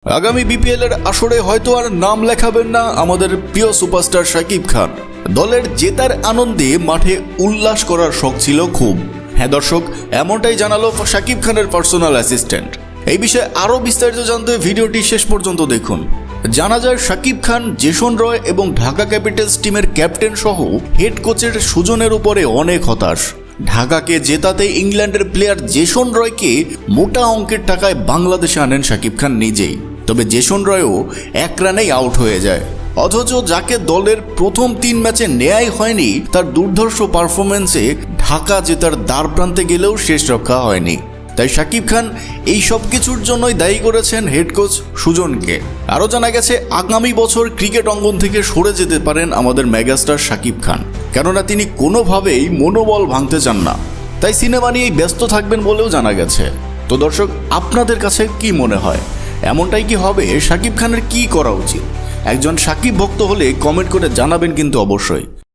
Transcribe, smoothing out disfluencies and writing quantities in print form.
আগামী বিপিএল এর আসরে হয়তো আর নাম লেখাবেন না আমাদের প্রিয় সুপারস্টার শাকিব খান। দলের জেতার আনন্দে মাঠে উল্লাস করার শখ ছিল খুব। হ্যাঁ দর্শক, এমনটাই জানালো শাকিব খানের পার্সোনাল অ্যাসিস্ট্যান্ট। এই বিষয়ে আরও বিস্তারিত জানতে ভিডিওটি শেষ পর্যন্ত দেখুন। জানা যায় শাকিব খান, জেসন রয় এবং ঢাকা ক্যাপিটালস টিমের ক্যাপ্টেন সহ হেড কোচের সুজনের উপরে অনেক হতাশ। ঢাকাকে জেতাতে ইংল্যান্ডের প্লেয়ার জেসন রয়কে মোটা অঙ্কের টাকায় বাংলাদেশে আনেন শাকিব খান নিজেই। তবে জেসন রয়ও এক রানেই আউট হয়ে যায়। অথচ যাকে দলের প্রথম 3 ম্যাচে নেয়াই হয়নি, তার দুর্ধর্ষ পারফরমেন্সে ঢাকা জেতার দ্বার প্রান্তে গেলেও শেষ রক্ষা হয়নি। তাই শাকিব খান এই সব কিছুর জন্যই দায়ী করেছেন হেড কোচ সুজনকে। আরও জানা গেছে আগামী বছর ক্রিকেট অঙ্গন থেকে সরে যেতে পারেন আমাদের মেগাস্টার শাকিব খান, কেননা তিনি কোনোভাবেই মনোবল ভাঙতে চান না। তাই সিনেমা নিয়েই ব্যস্ত থাকবেন বলেও জানা গেছে। তো দর্শক, আপনাদের কাছে কি মনে হয়, এমনটাই কি হবে? শাকিব খানের কি করা উচিত? একজন শাকিব ভক্ত হলে কমেন্ট করে জানাবেন কিন্তু অবশ্যই।